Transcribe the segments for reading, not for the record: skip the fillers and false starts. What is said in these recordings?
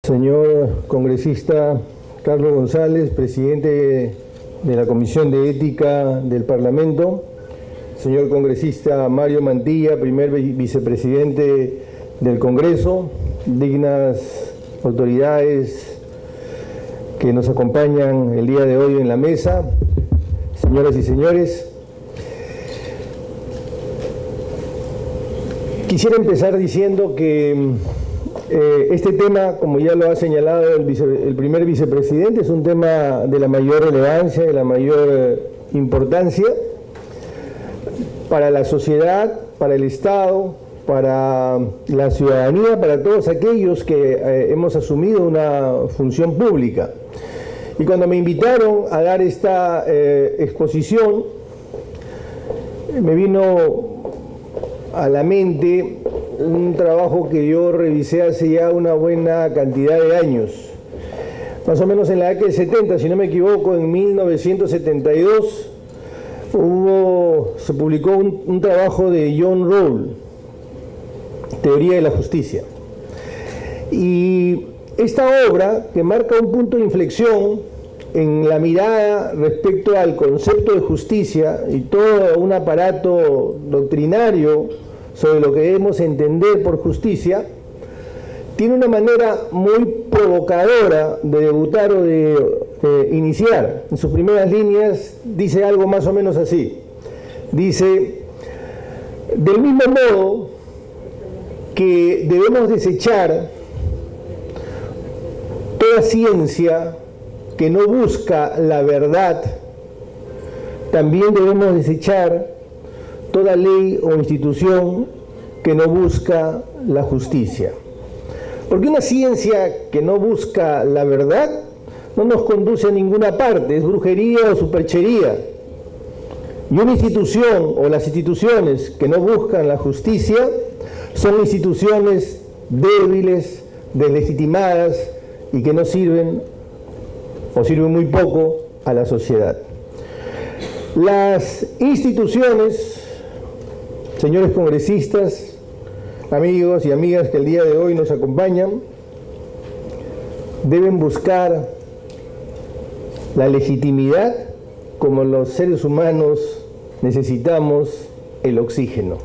Señor congresista Carlos González, presidente de la Comisión de Ética del Parlamento, señor congresista Mario Mantilla, primer vicepresidente del Congreso, dignas autoridades que nos acompañan el día de hoy en la mesa, señoras y señores. Quisiera empezar diciendo que este tema, como ya lo ha señalado el primer vicepresidente, es un tema de la mayor relevancia, de la mayor importancia para la sociedad, para el Estado, para la ciudadanía, para todos aquellos que hemos asumido una función pública. Y cuando me invitaron a dar esta exposición, me vino a la mente un trabajo que yo revisé hace ya una buena cantidad de años, más o menos en la década del 70, si no me equivoco, en 1972, se publicó un trabajo de John Rawls, Teoría de la Justicia. Y esta obra, que marca un punto de inflexión en la mirada respecto al concepto de justicia y todo un aparato doctrinario sobre lo que debemos entender por justicia, tiene una manera muy provocadora de debutar o de iniciar. En sus primeras líneas dice algo más o menos así. Dice: del mismo modo que debemos desechar toda ciencia que no busca la verdad, también debemos desechar toda ley o institución que no busca la justicia. Porque una ciencia que no busca la verdad no nos conduce a ninguna parte, es brujería o superchería. Y una institución o las instituciones que no buscan la justicia son instituciones débiles, deslegitimadas y que no sirven o sirven muy poco a la sociedad. Las instituciones, señores congresistas, amigos y amigas que el día de hoy nos acompañan, deben buscar la legitimidad como los seres humanos necesitamos el oxígeno.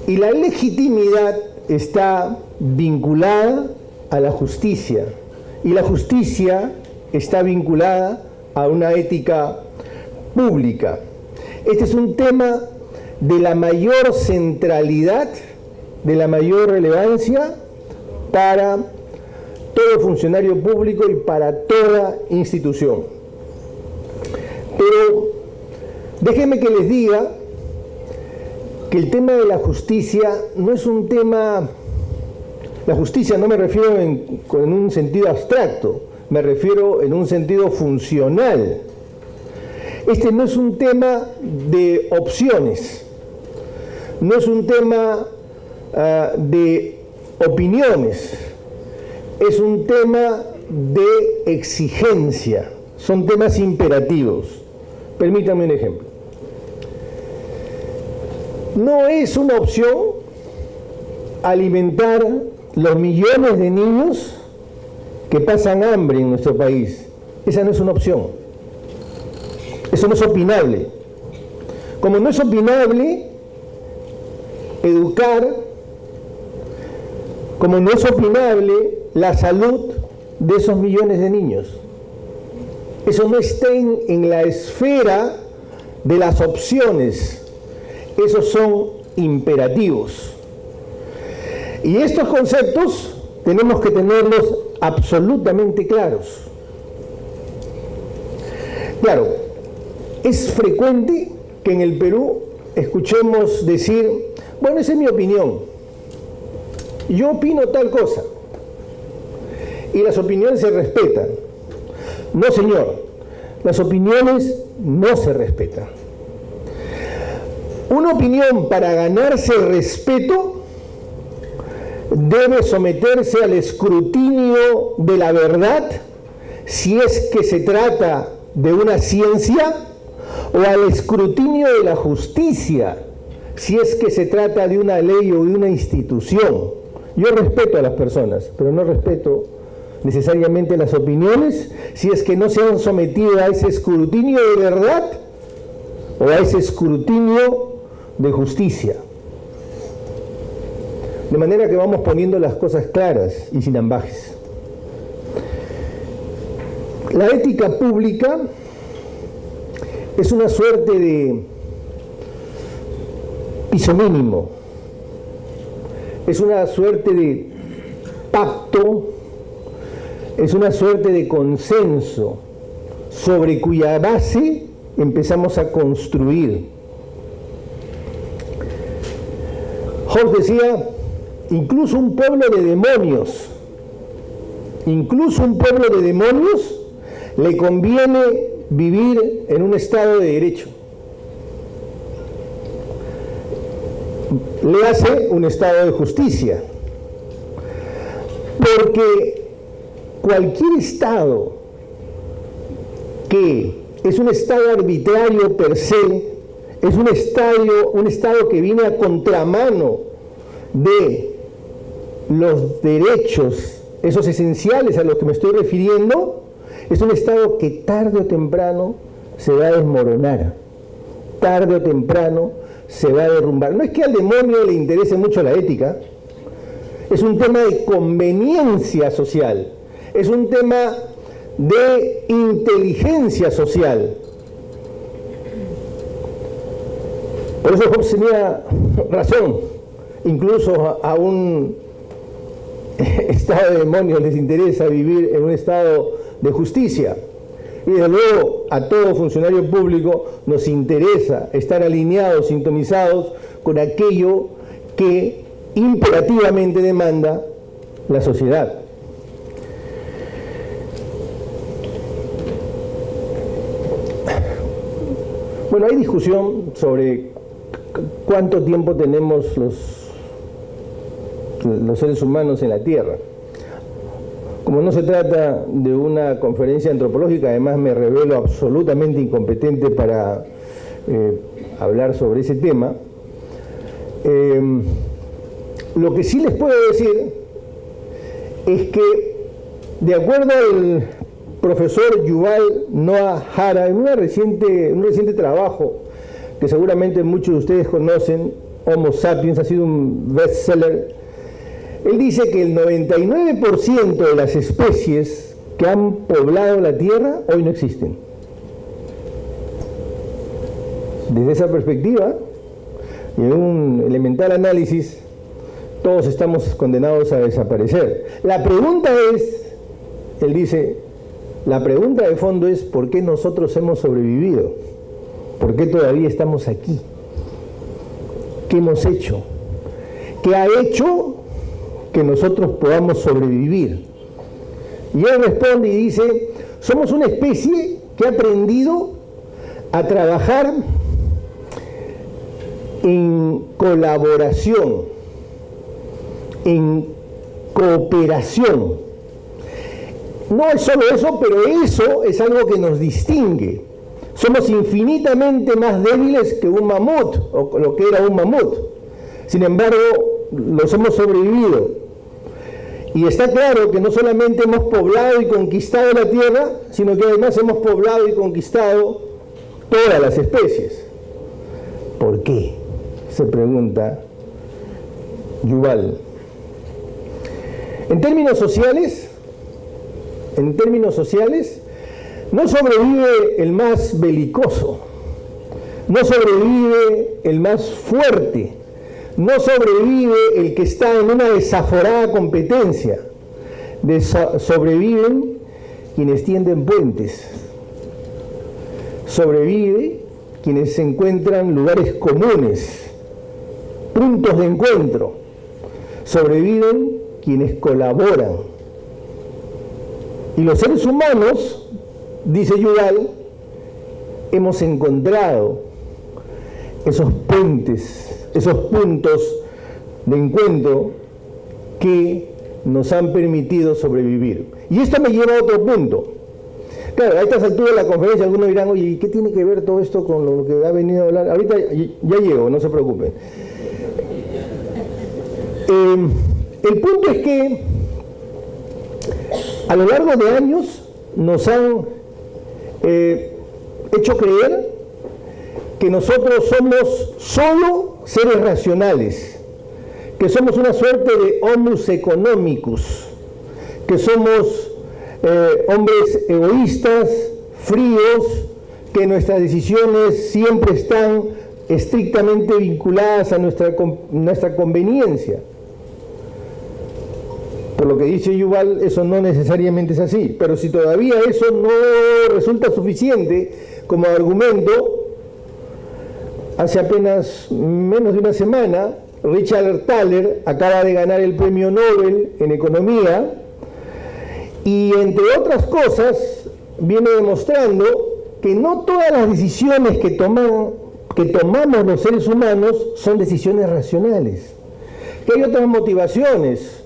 Y la legitimidad está vinculada a la justicia, y la justicia está vinculada a una ética pública. Este es un tema de la mayor centralidad, de la mayor relevancia para todo funcionario público y para toda institución. Pero déjenme que les diga que el tema de la justicia no es un tema, la justicia no me refiero en un sentido abstracto, me refiero en un sentido funcional. Este no es un tema de opciones, no es un tema de opiniones, es un tema de exigencia, son temas imperativos. Permítanme un ejemplo. No es una opción alimentar los millones de niños que pasan hambre en nuestro país. Esa no es una opción. Eso no es opinable. Como no es opinable educar, como no es opinable la salud de esos millones de niños. Eso no está en la esfera de las opciones. Esos son imperativos. Y estos conceptos tenemos que tenerlos absolutamente claros. Claro, es frecuente que en el Perú escuchemos decir: bueno, esa es mi opinión, yo opino tal cosa, y las opiniones se respetan. No, señor, las opiniones no se respetan. Una opinión, para ganarse respeto, debe someterse al escrutinio de la verdad, si es que se trata de una ciencia, o al escrutinio de la justicia, si es que se trata de una ley o de una institución. Yo respeto a las personas, pero no respeto necesariamente las opiniones si es que no se han sometido a ese escrutinio de verdad o a ese escrutinio de justicia. De manera que vamos poniendo las cosas claras y sin ambajes. La ética pública es una suerte de piso mínimo, es una suerte de pacto, es una suerte de consenso sobre cuya base empezamos a construir. Hobbes decía, incluso un pueblo de demonios le conviene vivir en un estado de derecho. Le hace un estado de justicia. Porque cualquier estado que es un estado arbitrario per se, es un estado que viene a contramano de los derechos, esos esenciales a los que me estoy refiriendo, es un estado que tarde o temprano se va a desmoronar, tarde o temprano se va a derrumbar. No es que al demonio le interese mucho la ética, es un tema de conveniencia social, es un tema de inteligencia social. Por eso Hobbes tenía razón, incluso a un estado de demonios les interesa vivir en un estado de justicia. Y desde luego a todo funcionario público nos interesa estar alineados, sintonizados con aquello que imperativamente demanda la sociedad. Bueno, hay discusión sobre cuánto tiempo tenemos los seres humanos en la Tierra. Como no se trata de una conferencia antropológica, además me revelo absolutamente incompetente para hablar sobre ese tema. Lo que sí les puedo decir es que, de acuerdo al profesor Yuval Noah Harari, en un reciente trabajo que seguramente muchos de ustedes conocen, Homo Sapiens, ha sido un bestseller, él dice que el 99% de las especies que han poblado la Tierra hoy no existen. Desde esa perspectiva, y en un elemental análisis, todos estamos condenados a desaparecer. La pregunta es, él dice, la pregunta de fondo es ¿por qué nosotros hemos sobrevivido? ¿Por qué todavía estamos aquí? ¿Qué hemos hecho? ¿Qué ha hecho que nosotros podamos sobrevivir? Y él responde y dice, somos una especie que ha aprendido a trabajar en colaboración, en cooperación. No es solo eso, pero eso es algo que nos distingue. Somos infinitamente más débiles que un mamut, o lo que era un mamut. Sin embargo, los hemos sobrevivido. Y está claro que no solamente hemos poblado y conquistado la Tierra, sino que además hemos poblado y conquistado todas las especies. ¿Por qué?, se pregunta Yuval. En términos sociales, no sobrevive el más belicoso, no sobrevive el más fuerte, no sobrevive el que está en una desaforada competencia. Sobreviven quienes tienden puentes, sobrevive quienes encuentran lugares comunes, puntos de encuentro, sobreviven quienes colaboran. Y los seres humanos, dice Yuval, hemos encontrado esos puentes, esos puntos de encuentro que nos han permitido sobrevivir. Y esto me lleva a otro punto. Claro, a estas alturas de la conferencia algunos dirán, oye, ¿qué tiene que ver todo esto con lo que ha venido a hablar? Ahorita ya llego, no se preocupen. El punto es que a lo largo de años nos han hecho creer que nosotros somos solo seres racionales, que somos una suerte de homus economicus, que somos hombres egoístas, fríos, que nuestras decisiones siempre están estrictamente vinculadas a nuestra conveniencia. Por lo que dice Yuval, eso no necesariamente es así, pero si todavía eso no resulta suficiente como argumento, hace apenas menos de una semana, Richard Thaler acaba de ganar el premio Nobel en Economía y, entre otras cosas, viene demostrando que no todas las decisiones que tomamos los seres humanos son decisiones racionales, que hay otras motivaciones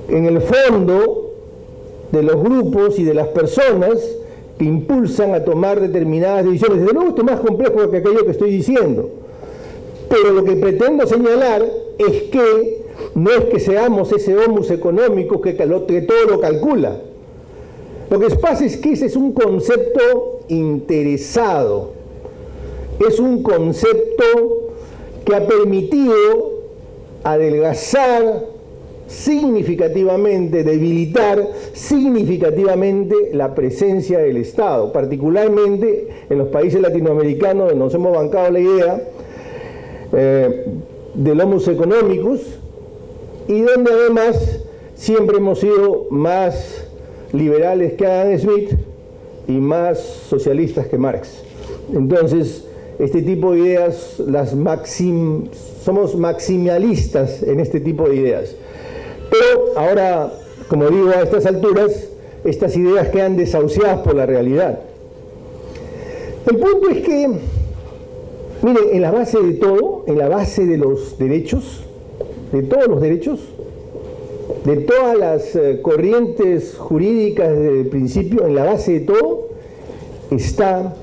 en el fondo de los grupos y de las personas que impulsan a tomar determinadas decisiones. Desde luego esto es más complejo que aquello que estoy diciendo, pero lo que pretendo señalar es que no es que seamos ese homus económico que todo lo calcula. Lo que pasa es que ese es un concepto interesado, es un concepto que ha permitido adelgazar significativamente, debilitar significativamente la presencia del Estado, particularmente en los países latinoamericanos donde nos hemos bancado la idea del homus economicus y donde además siempre hemos sido más liberales que Adam Smith y más socialistas que Marx. Entonces, este tipo de ideas, somos maximalistas en este tipo de ideas. Pero ahora, como digo, a estas alturas, estas ideas quedan desahuciadas por la realidad. El punto es que, miren, en la base de todo, en la base de los derechos, de todos los derechos, de todas las corrientes jurídicas desde el principio, en la base de todo, está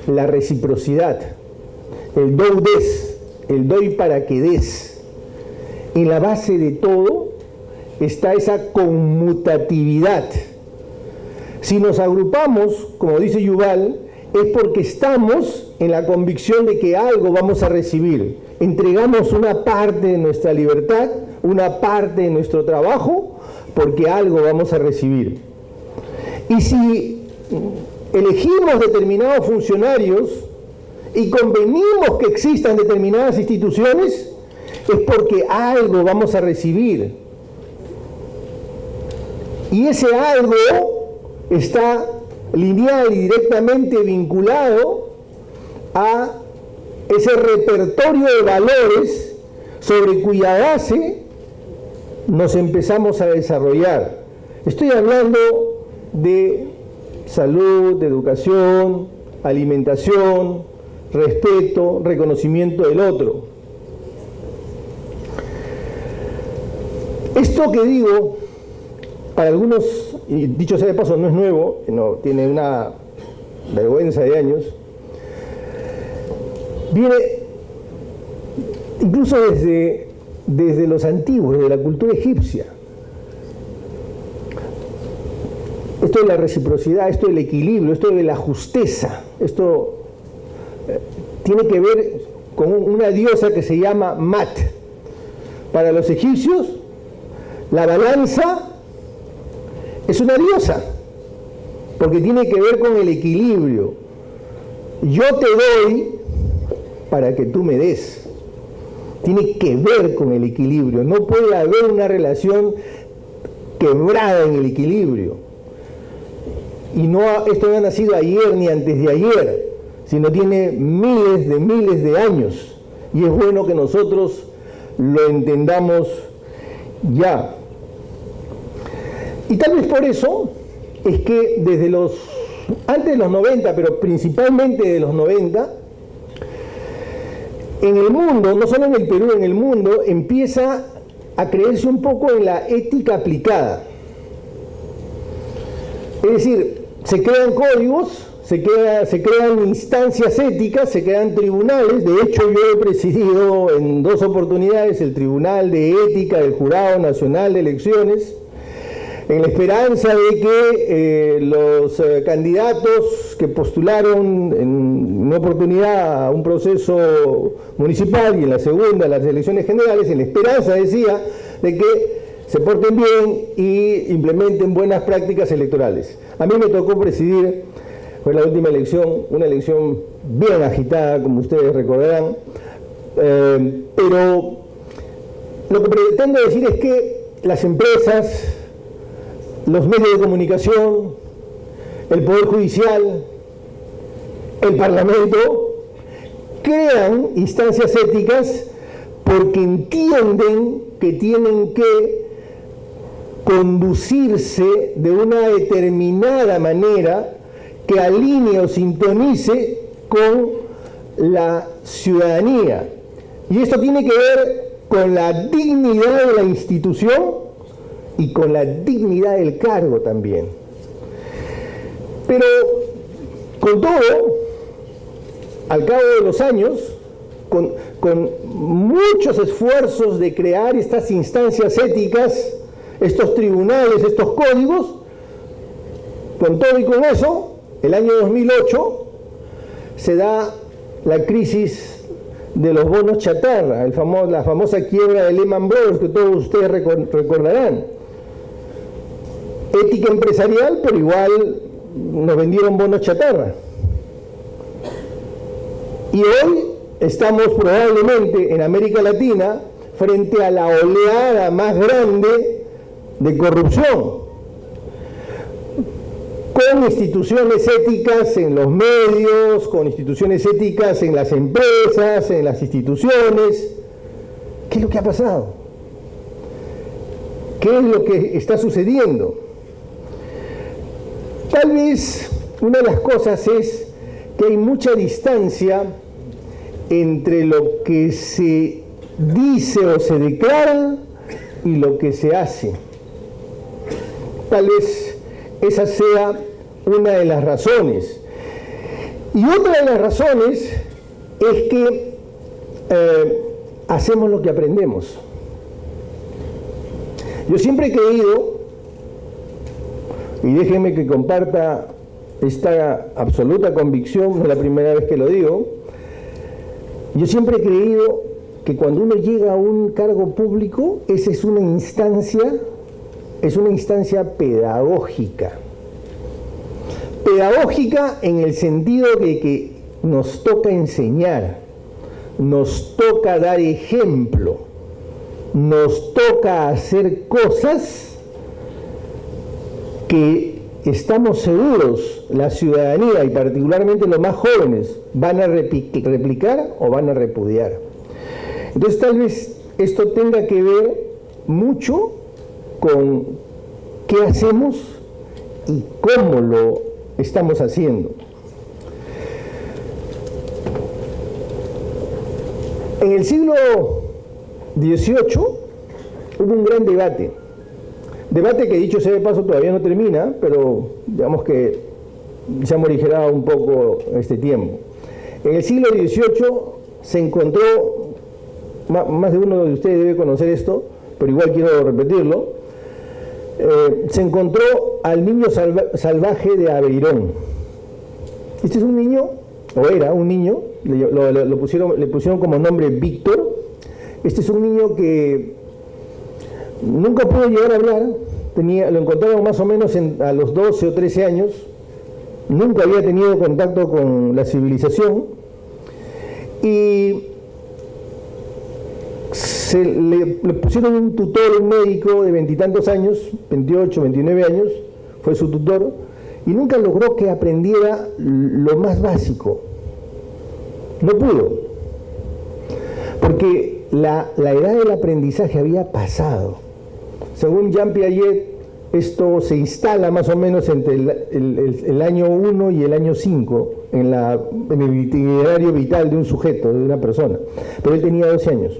la reciprocidad, el do des, el doy para que des. En la base de todo está esa conmutatividad. Si nos agrupamos, como dice Yuval, es porque estamos en la convicción de que algo vamos a recibir. Entregamos una parte de nuestra libertad, una parte de nuestro trabajo, porque algo vamos a recibir. Y si elegimos determinados funcionarios y convenimos que existan determinadas instituciones, es porque algo vamos a recibir. Y ese algo está lineal y directamente vinculado a ese repertorio de valores sobre cuya base nos empezamos a desarrollar. Estoy hablando de salud, de educación, alimentación, respeto, reconocimiento del otro. Esto que digo, para algunos, y dicho sea de paso, no es nuevo, no, tiene una vergüenza de años, viene incluso desde los antiguos, desde la cultura egipcia. Esto de la reciprocidad, esto del equilibrio, esto de la justeza, esto tiene que ver con una diosa que se llama Mat. Para los egipcios, la balanza es una diosa, porque tiene que ver con el equilibrio. Yo te doy para que tú me des. Tiene que ver con el equilibrio. No puede haber una relación quebrada en el equilibrio. Y esto no ha nacido ayer ni antes de ayer, sino tiene miles de años. Y es bueno que nosotros lo entendamos ya. Y tal vez por eso es que antes de los 90, pero principalmente de los 90, en el mundo, no solo en el Perú, en el mundo, empieza a creerse un poco en la ética aplicada. Es decir, se crean códigos, se crean instancias éticas, se crean tribunales. De hecho, yo he presidido en 2 oportunidades el Tribunal de Ética del Jurado Nacional de Elecciones, en la esperanza de que los candidatos que postularon en una oportunidad a un proceso municipal y en la segunda a las elecciones generales, en la esperanza, decía, de que se porten bien y implementen buenas prácticas electorales. A mí me tocó presidir, fue la última elección, una elección bien agitada, como ustedes recordarán, pero lo que pretendo decir es que las empresas, los medios de comunicación, el Poder Judicial, el Parlamento, crean instancias éticas porque entienden que tienen que conducirse de una determinada manera que alinee o sintonice con la ciudadanía. Y esto tiene que ver con la dignidad de la institución y con la dignidad del cargo también. Pero con todo, al cabo de los años, con muchos esfuerzos de crear estas instancias éticas, estos tribunales, estos códigos, con todo y con eso, el año 2008 se da la crisis de los bonos chatarra, la famosa quiebra de Lehman Brothers, que todos ustedes recordarán. Ética empresarial, pero igual nos vendieron bonos chatarra. Y hoy estamos probablemente en América Latina frente a la oleada más grande de corrupción, con instituciones éticas en los medios, con instituciones éticas en las empresas, en las instituciones. ¿Qué es lo que ha pasado? ¿Qué es lo que está sucediendo? Tal vez una de las cosas es que hay mucha distancia entre lo que se dice o se declara y lo que se hace. Tal vez esa sea una de las razones. Y otra de las razones es que hacemos lo que aprendemos. Yo siempre he creído, y déjenme que comparta esta absoluta convicción, no es la primera vez que lo digo, yo siempre he creído que cuando uno llega a un cargo público, esa es una instancia pedagógica. Pedagógica en el sentido de que nos toca enseñar, nos toca dar ejemplo, nos toca hacer cosas que estamos seguros la ciudadanía y particularmente los más jóvenes van a replicar o van a repudiar. Entonces tal vez esto tenga que ver mucho con qué hacemos y cómo lo estamos haciendo. En el siglo XVIII hubo un gran debate que dicho sea de paso todavía no termina, pero digamos que se ha morigerado un poco este tiempo. En el siglo XVIII se encontró, más de uno de ustedes debe conocer esto, pero igual quiero repetirlo, se encontró al niño salvaje de Aveirón. Este es un niño, o era un niño, le pusieron como nombre Víctor. Este es un niño que nunca pudo llegar a hablar, lo encontraron más o menos a los 12 o 13 años, nunca había tenido contacto con la civilización y le pusieron un tutor, un médico de 20 y tantos años, 28, 29 años, fue su tutor, y nunca logró que aprendiera lo más básico. No pudo, porque la edad del aprendizaje había pasado. Según Jean Piaget, esto se instala más o menos entre el año 1 y el año 5 en el itinerario vital de un sujeto, de una persona. Pero él tenía 12 años.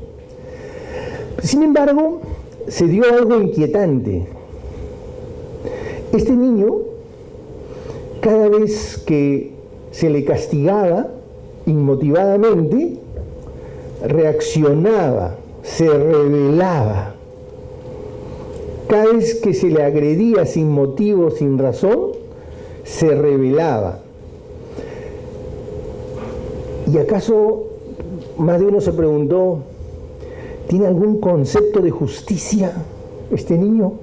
Sin embargo, se dio algo inquietante. Este niño, cada vez que se le castigaba inmotivadamente, reaccionaba, se rebelaba. cada vez que se le agredía sin motivo, sin razón, se rebelaba. ¿Y acaso más de uno se preguntó, ¿tiene algún concepto de justicia este niño?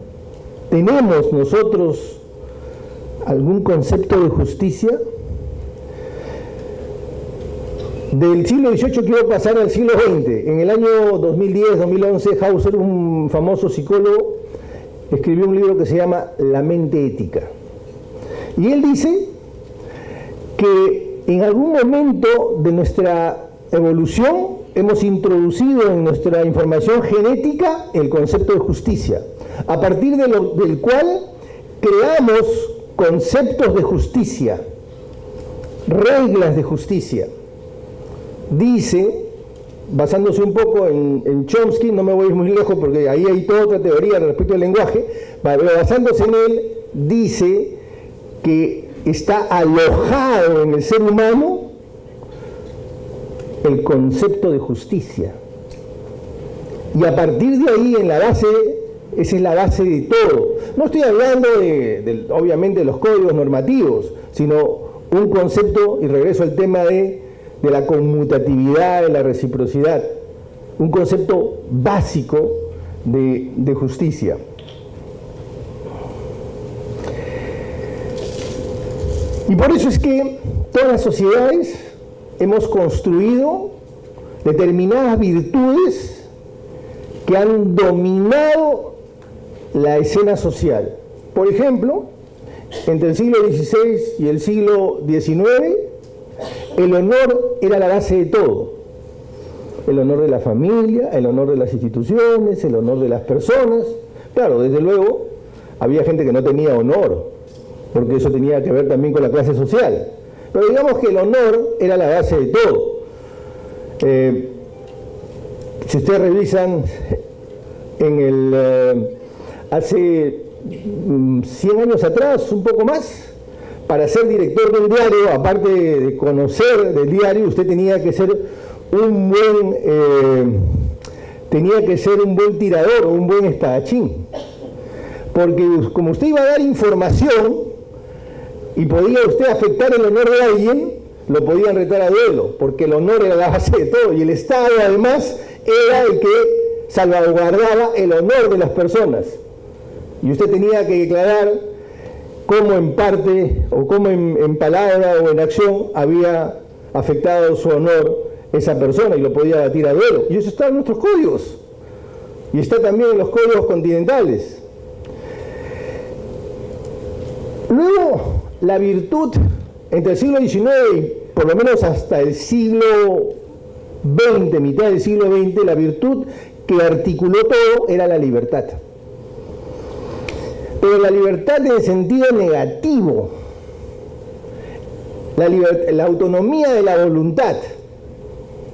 ¿Tenemos nosotros algún concepto de justicia? Del siglo XVIII quiero pasar al siglo XX. En el año 2010-2011, Hauser, un famoso psicólogo, escribió un libro que se llama La mente ética. Y él dice que en algún momento de nuestra evolución hemos introducido en nuestra información genética el concepto de justicia, a partir del cual creamos conceptos de justicia, reglas de justicia. Dice, basándose un poco en Chomsky, no me voy muy lejos porque ahí hay toda otra teoría respecto al lenguaje, pero basándose en él, dice que está alojado en el ser humano el concepto de justicia. Y a partir de ahí, en la base, esa es la base de todo. No estoy hablando obviamente de los códigos normativos, sino un concepto, y regreso al tema de la conmutatividad, de la reciprocidad, un concepto básico de justicia. Y por eso es que todas las sociedades hemos construido determinadas virtudes que han dominado la escena social. Por ejemplo, entre el siglo XVI y el siglo XIX, el honor era la base de todo. El honor de la familia, el honor de las instituciones, el honor de las personas. Claro, desde luego, había gente que no tenía honor, porque eso tenía que ver también con la clase social. Pero digamos que el honor era la base de todo. Si ustedes revisan hace 100 años atrás, un poco más, para ser director de un diario, aparte de conocer del diario, usted tenía que ser un buen tirador o un buen espadachín. Porque como usted iba a dar información y podía usted afectar el honor de alguien, lo podían retar a duelo, porque el honor era la base de todo, y el Estado además era el que salvaguardaba el honor de las personas. Y usted tenía que declarar cómo en parte, o cómo en palabra o en acción había afectado su honor esa persona, y lo podía batir a duelo. Y eso está en nuestros códigos, y está también en los códigos continentales. Luego, la virtud, entre el siglo XIX y por lo menos hasta el siglo XX, mitad del siglo XX, la virtud que articuló todo era la libertad. Pero la libertad en sentido negativo, la autonomía de la voluntad,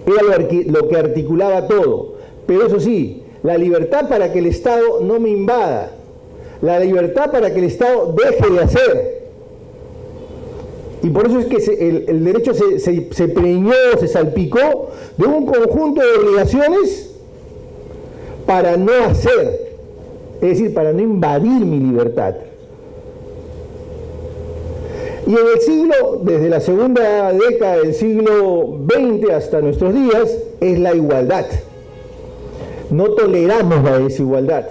era lo que articulaba todo. Pero eso sí, la libertad para que el Estado no me invada, la libertad para que el Estado deje de hacer. Y por eso es que el derecho se preñó, se salpicó de un conjunto de obligaciones para no hacer, es decir, para no invadir mi libertad. Y en el siglo, desde la segunda década del siglo XX hasta nuestros días, es la igualdad. No toleramos la desigualdad.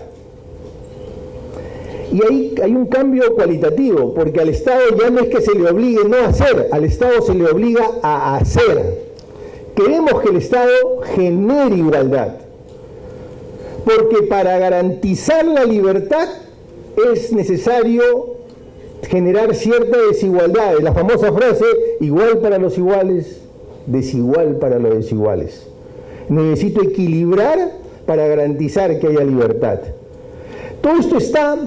Y ahí hay un cambio cualitativo, porque al Estado ya no es que se le obligue no a hacer, al Estado se le obliga a hacer. Queremos que el Estado genere igualdad, porque para garantizar la libertad es necesario generar cierta desigualdad. La famosa frase, igual para los iguales, desigual para los desiguales. Necesito equilibrar para garantizar que haya libertad. Todo esto está,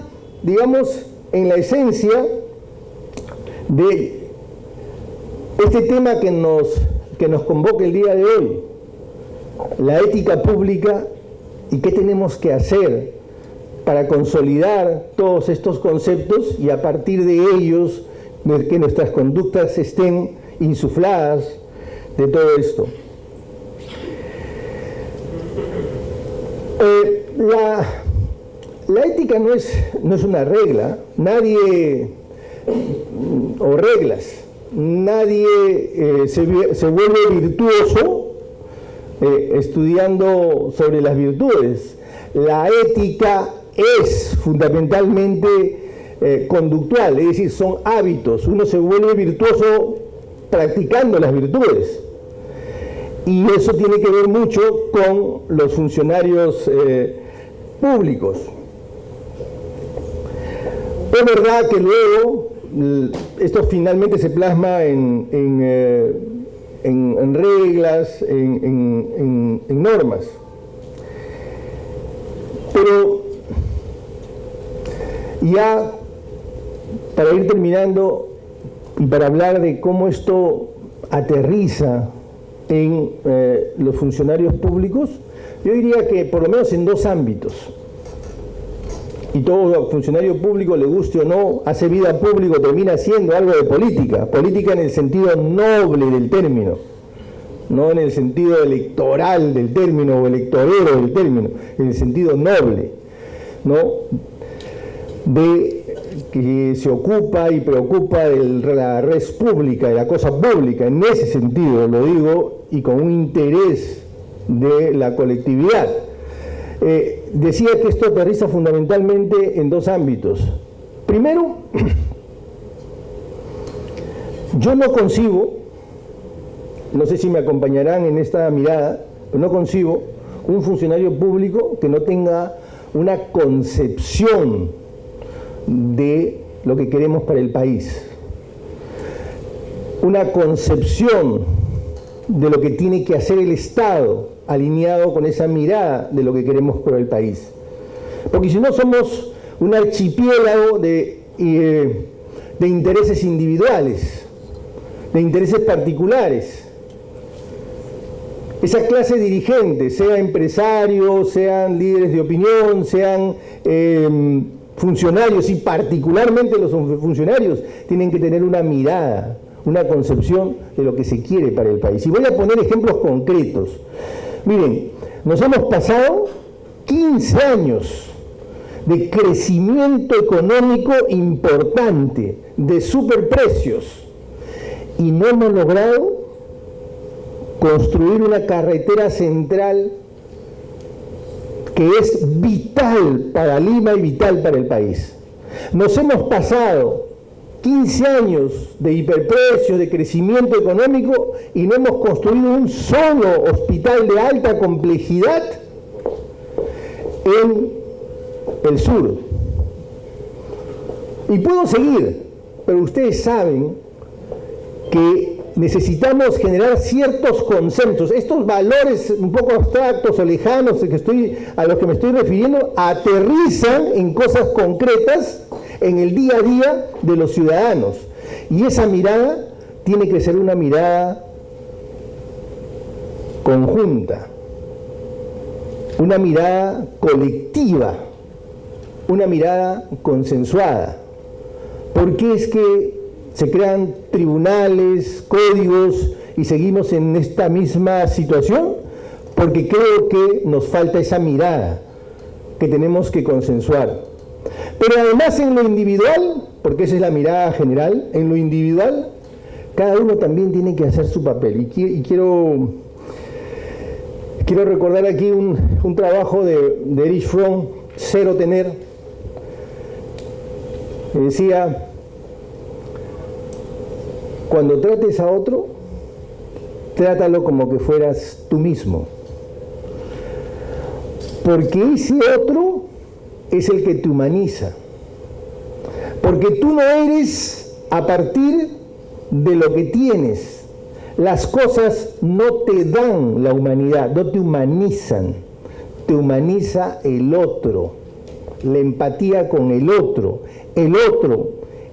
digamos, en la esencia de este tema que nos convoca el día de hoy, la ética pública y qué tenemos que hacer para consolidar todos estos conceptos y a partir de ellos que nuestras conductas estén insufladas de todo esto. la ética no es una regla, nadie, o reglas, nadie se vuelve virtuoso estudiando sobre las virtudes. La ética es fundamentalmente conductual, es decir, son hábitos. Uno se vuelve virtuoso practicando las virtudes. Y eso tiene que ver mucho con los funcionarios públicos. Es verdad que luego esto finalmente se plasma en reglas, en normas. Pero ya para ir terminando y para hablar de cómo esto aterriza en los funcionarios públicos, yo diría que por lo menos en dos ámbitos. Y todo funcionario público, le guste o no, hace vida pública, termina haciendo algo de política. Política en el sentido noble del término, no en el sentido electoral del término o electorero del término, en el sentido noble, ¿no? De que se ocupa y preocupa de la res pública, de la cosa pública, en ese sentido lo digo, y con un interés de la colectividad. Decía que esto aterriza fundamentalmente en dos ámbitos. Primero, yo no concibo, no sé si me acompañarán en esta mirada, pero no concibo un funcionario público que no tenga una concepción de lo que queremos para el país, una concepción de lo que tiene que hacer el Estado, alineado con esa mirada de lo que queremos para el país. Porque si no somos un archipiélago de intereses individuales, de intereses particulares. Esa clase dirigente, sea empresarios, sean líderes de opinión, sean funcionarios, y particularmente los funcionarios, tienen que tener una mirada, una concepción de lo que se quiere para el país. Y voy a poner ejemplos concretos. Miren, nos hemos pasado 15 años de crecimiento económico importante, de superprecios, y no hemos logrado construir una carretera central que es vital para Lima y vital para el país. Nos hemos pasado 15 años de hiperprecios, de crecimiento económico, y no hemos construido un solo hospital de alta complejidad en el sur. Y puedo seguir, pero ustedes saben que necesitamos generar ciertos consensos. Estos valores un poco abstractos o lejanos a los que me estoy refiriendo aterrizan en cosas concretas en el día a día de los ciudadanos. Y esa mirada tiene que ser una mirada conjunta, una mirada colectiva, una mirada consensuada. Porque es que se crean tribunales, códigos y seguimos en esta misma situación, porque creo que nos falta esa mirada que tenemos que consensuar. Pero además en lo individual, porque esa es la mirada general, en lo individual, cada uno también tiene que hacer su papel. Y quiero recordar aquí un trabajo de Erich Fromm, Cero Tener, que decía: cuando trates a otro, trátalo como que fueras tú mismo. Porque ese otro es el que te humaniza. Porque tú no eres a partir de lo que tienes. Las cosas no te dan la humanidad, no te humanizan. Te humaniza el otro, la empatía con el otro. El otro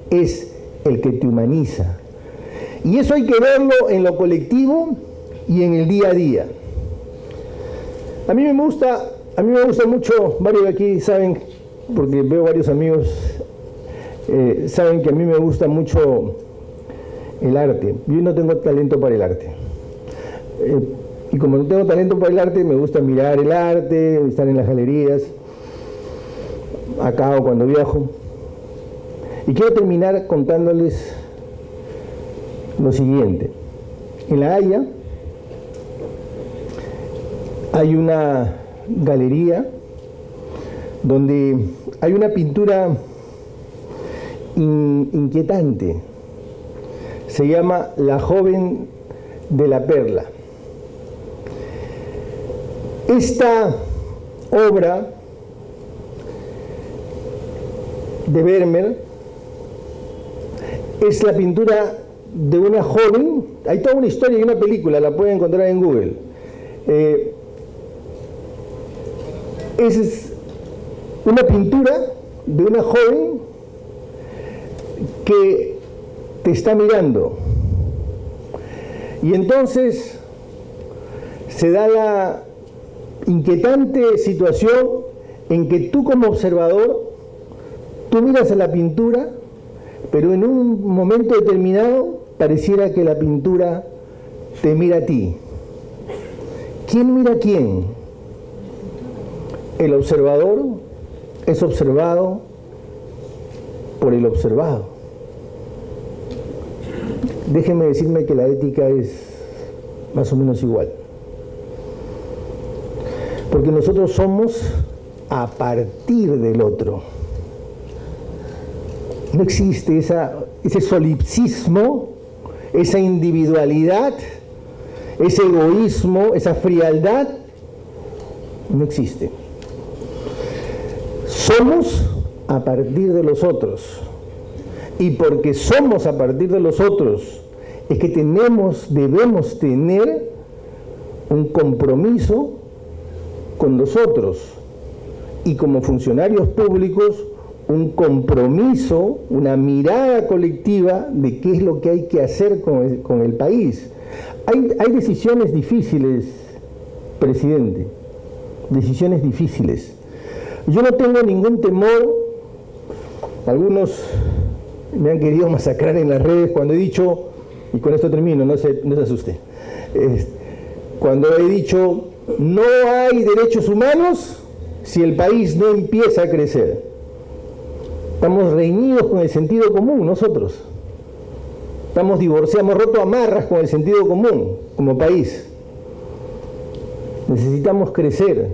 es el que te humaniza. Y eso hay que verlo en lo colectivo y en el día a día. A mí me gusta mucho, varios de aquí saben, porque veo varios amigos, saben que a mí me gusta mucho el arte. Yo no tengo talento para el arte. Y como no tengo talento para el arte, me gusta mirar el arte, estar en las galerías. acá o cuando viajo. Y quiero terminar contándoles lo siguiente. En La Haya hay una galería donde hay una pintura inquietante. Se llama La joven de la perla. Esta obra de Vermeer es la pintura de una joven. Hay toda una historia y una película, la pueden encontrar en Google. Es una pintura de una joven que te está mirando. Y entonces se da la inquietante situación en que tú como observador, tú miras a la pintura, pero en un momento determinado pareciera que la pintura te mira a ti. ¿Quién mira a quién? El observador es observado por el observado. Déjenme decirme que la ética es más o menos igual. Porque nosotros somos a partir del otro. No existe ese solipsismo, esa individualidad, ese egoísmo, esa frialdad. No existe. Somos a partir de los otros. Y porque somos a partir de los otros, es que debemos tener un compromiso con los otros. Y como funcionarios públicos, un compromiso, una mirada colectiva de qué es lo que hay que hacer con el país. Hay decisiones difíciles, presidente, decisiones difíciles. Yo no tengo ningún temor. Algunos me han querido masacrar en las redes cuando he dicho, y con esto termino, no se asuste, cuando he dicho no hay derechos humanos si el país no empieza a crecer. Estamos reñidos con el sentido común nosotros. Estamos divorciados, hemos roto amarras con el sentido común como país. Necesitamos crecer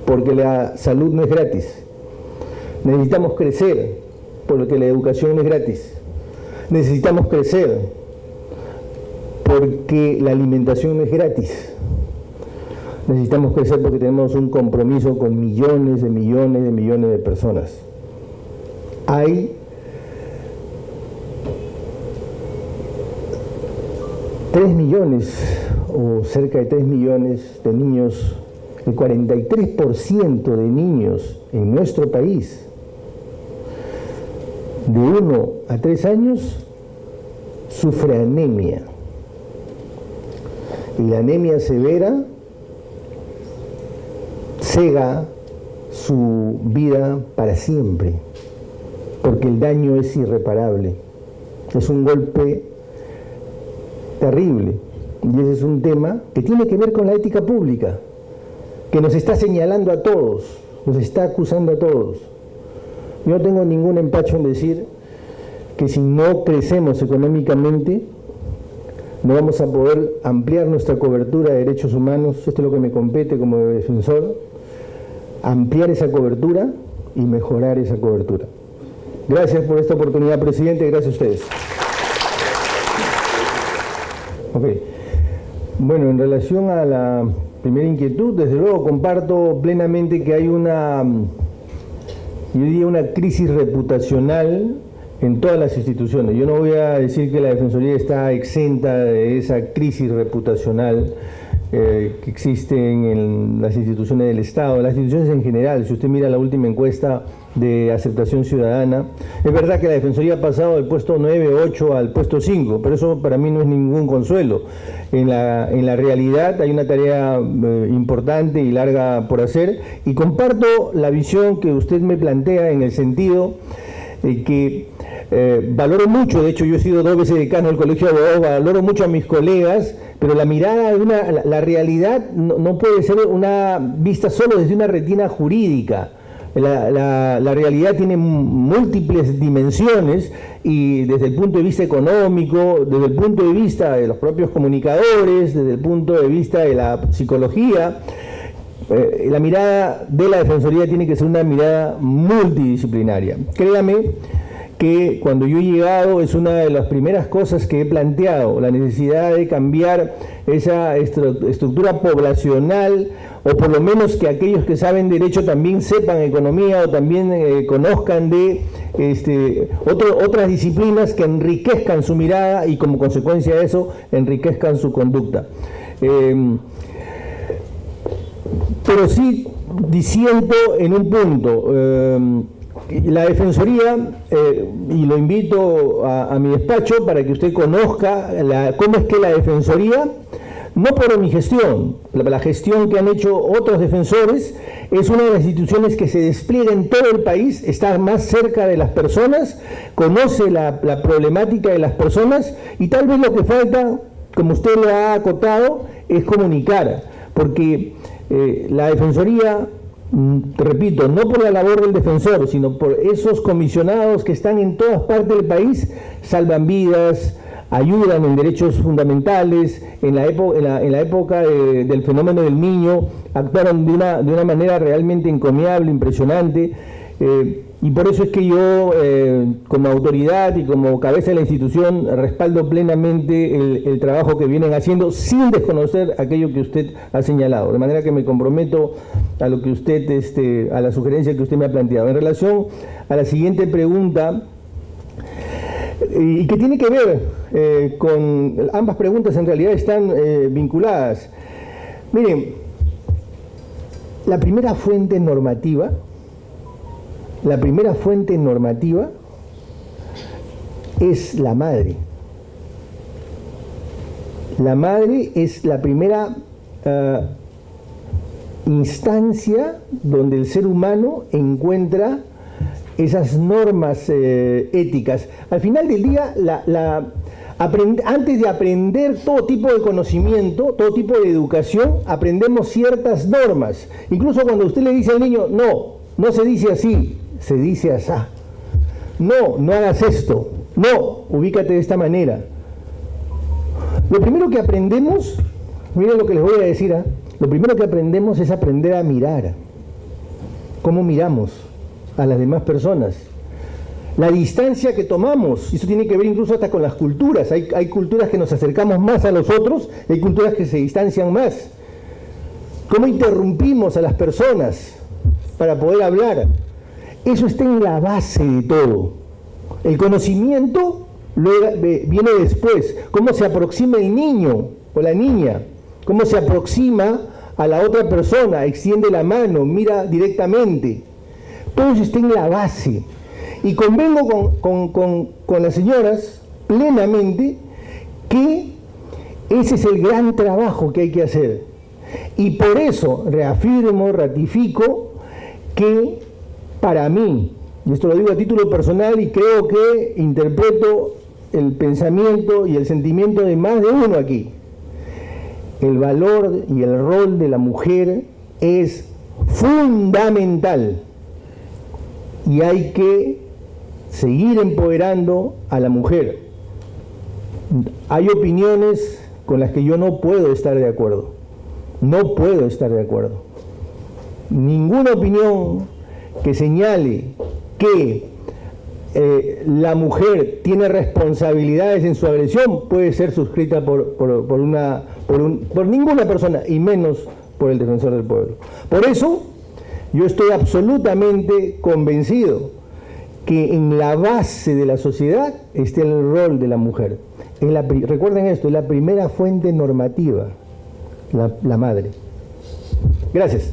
porque la salud no es gratis. Necesitamos crecer porque la educación no es gratis. Necesitamos crecer porque la alimentación no es gratis. Necesitamos crecer porque tenemos un compromiso con millones de millones de millones de personas. Hay 3 millones o cerca de 3 millones de niños, el 43% de niños en nuestro país de 1 a 3 años sufre anemia. Y la anemia severa cega su vida para siempre, porque el daño es irreparable. Es un golpe terrible. Y ese es un tema que tiene que ver con la ética pública, que nos está señalando a todos, nos está acusando a todos. Yo no tengo ningún empacho en decir que si no crecemos económicamente, no vamos a poder ampliar nuestra cobertura de derechos humanos. Esto es lo que me compete como defensor, ampliar esa cobertura y mejorar esa cobertura. Gracias por esta oportunidad, presidente, gracias a ustedes. Okay. Bueno, en relación a la primera inquietud, desde luego comparto plenamente que hay una crisis reputacional en todas las instituciones. Yo no voy a decir que la Defensoría está exenta de esa crisis reputacional que existe en las instituciones del Estado, las instituciones en general. Si usted mira la última encuesta de aceptación ciudadana, es verdad que la Defensoría ha pasado del puesto 9, 8 al puesto 5, pero eso para mí no es ningún consuelo. En la realidad hay una tarea importante y larga por hacer, y comparto la visión que usted me plantea en el sentido que valoro mucho. De hecho, yo he sido 2 veces decano del Colegio de Abogados, valoro mucho a mis colegas, pero la mirada la realidad no puede ser una vista solo desde una retina jurídica. La realidad tiene múltiples dimensiones y desde el punto de vista económico, desde el punto de vista de los propios comunicadores, desde el punto de vista de la psicología, la mirada de la Defensoría tiene que ser una mirada multidisciplinaria. Créame que cuando yo he llegado es una de las primeras cosas que he planteado, la necesidad de cambiar esa estructura poblacional, o por lo menos que aquellos que saben derecho también sepan economía o también conozcan de otras disciplinas que enriquezcan su mirada y como consecuencia de eso enriquezcan su conducta. Pero sí disiento en un punto. La Defensoría, y lo invito a mi despacho para que usted conozca cómo es que la Defensoría, no por mi gestión, la gestión que han hecho otros defensores, es una de las instituciones que se despliega en todo el país, está más cerca de las personas, conoce la problemática de las personas y tal vez lo que falta, como usted lo ha acotado, es comunicar, porque la Defensoría, repito, no por la labor del defensor, sino por esos comisionados que están en todas partes del país, salvan vidas, ayudan en derechos fundamentales. En la época del fenómeno del niño actuaron de una manera realmente encomiable, impresionante, y por eso es que yo, como autoridad y como cabeza de la institución, respaldo plenamente el trabajo que vienen haciendo sin desconocer aquello que usted ha señalado, de manera que me comprometo a lo que usted, a la sugerencia que usted me ha planteado. En relación a la siguiente pregunta, y que tiene que ver con ambas preguntas, en realidad están vinculadas. Miren, la primera fuente normativa es la madre. La madre es la primera instancia donde el ser humano encuentra esas normas éticas. Al final del día, antes de aprender todo tipo de conocimiento, todo tipo de educación, aprendemos ciertas normas. Incluso cuando usted le dice al niño, no se dice así, se dice asá. No hagas esto. No, ubícate de esta manera. Lo primero que aprendemos, miren lo que les voy a decir, lo primero que aprendemos es aprender a mirar. ¿Cómo miramos a las demás personas? La distancia que tomamos, y eso tiene que ver incluso hasta con las culturas. Hay culturas que nos acercamos más a los otros, hay culturas que se distancian más. ¿Cómo interrumpimos a las personas para poder hablar? Eso está en la base de todo. El conocimiento viene después. Cómo se aproxima el niño o la niña, cómo se aproxima a la otra persona, extiende la mano, mira directamente. Todo eso está en la base. Y convengo con las señoras plenamente que ese es el gran trabajo que hay que hacer. Y por eso reafirmo, ratifico que para mí, y esto lo digo a título personal y creo que interpreto el pensamiento y el sentimiento de más de uno aquí, el valor y el rol de la mujer es fundamental y hay que seguir empoderando a la mujer. Hay opiniones con las que yo no puedo estar de acuerdo. No puedo estar de acuerdo. Ninguna opinión que señale que la mujer tiene responsabilidades en su agresión puede ser suscrita por ninguna persona, y menos por el defensor del pueblo. Por eso, yo estoy absolutamente convencido que en la base de la sociedad está el rol de la mujer. Recuerden esto, es la primera fuente normativa, la madre. Gracias.